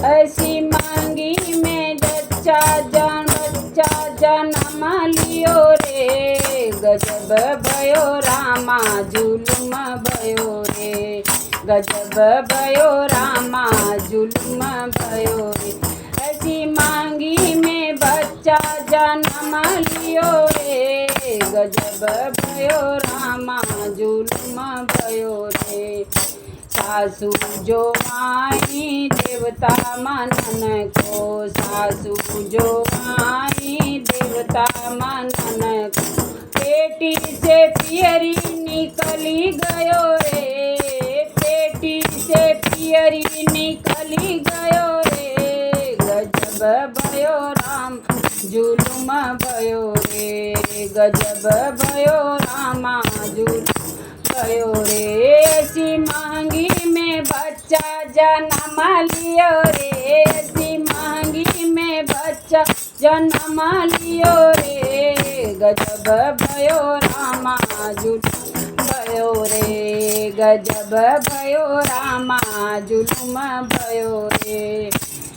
ऐसी मांगी में बच्चा जन्म लियो रे। गजब भयो रामा जुलुम भयो रे। गजब भयो रामा जुलुम भयो रे। ऐसी मांगी में बच्चा जन्म लियो रे। गजब भयो रामा जुलुम भयो रे। सासू जो आई देवता मनन को। सासू जो आई देवता मनन को। पेटी से पियरी निकली गयो रे। पेटी से पियरी निकली गयो रे। गजब भयो राम जुलुम भयो रे। गजब भयो रामा जुलुम भयो रे। ऐसी मांगी में बच्चा जन्म लियो रे। ऐसी मांगी में बच्चा जन्म लियो रे। गजब भयो रामा जुलुम भयो रे। गजब भयो रामा जुलुम भयो रे।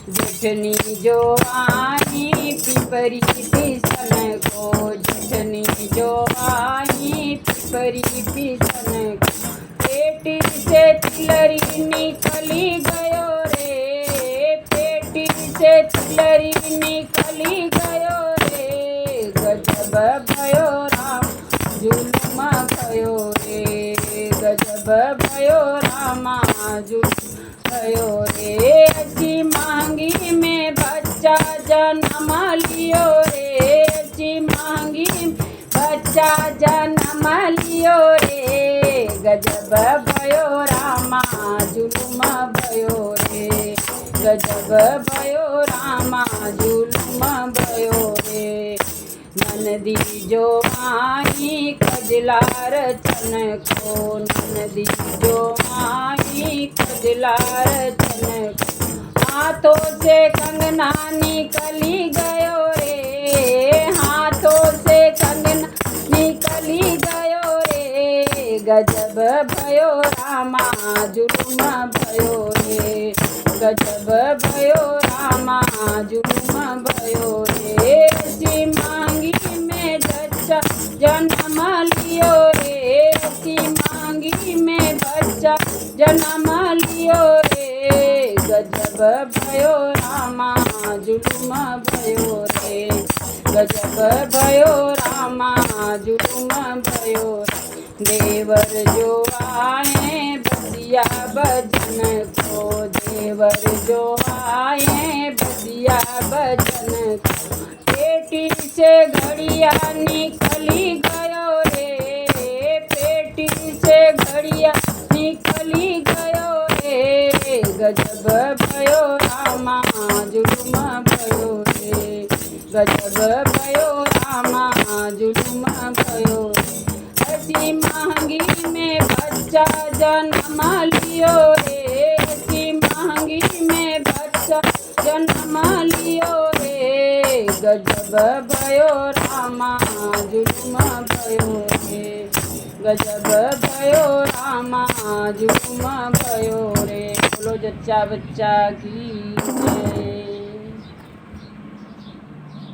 जेठनी जो आई पिपरी पिसन को। जेठनी जो आई पिपरी पिसन को। पेटी से तिलरी निकली गयो रे। पेटी से तिलरी निकली गयो रे। गजब भयो राम जुलुम भयो रे। गजब भयो रामा जुलुम भयो रे। ऐसी मांगी में बच्चा जन्म लियो रे। ऐसी मांगी बच्चा जन्म लियो रे। गजब भयो रामा जुलुम भयो रे। गजब भयो रामा जुलुम भयो रे। ननदी जो आई कजलार चन को। ननदी जो आई कजलार चन को। हाथों से कंगना निकली गयो रे। हाथों से कंगना निकली गयो रे। गजब भयो रामा जुलुम भयो रे। गजब भयो रामा जुलुम भयो रे। ऐसी मांगी में बच्चा जन्म लियो रे। ऐसी मांगी में बच्चा जन्म लियो रे। गजब भयो रामा जुलुम भयो रे। गजब भयो रामा जुलुम भयो रे। देवर जो आए बसिया बजन को। देवर जो आए बसिया बजन को। पेटी से घड़िया निकली गयो रे। पेटी से घड़िया निकली गयो रे। गजब भयो रामा जुलुम भयो रे। गजब भयो रामा जुलुम भयो रे। ऐसी मांगी में बच्चा जन्म लियो रे। ऐसी मांगी में बच्चा जन्म लियो रे। गजब भयो रामा जुलुम भयो रे। गजब भयो रामा जुलुम भयो रे। बोलो जच्चा बच्चा की।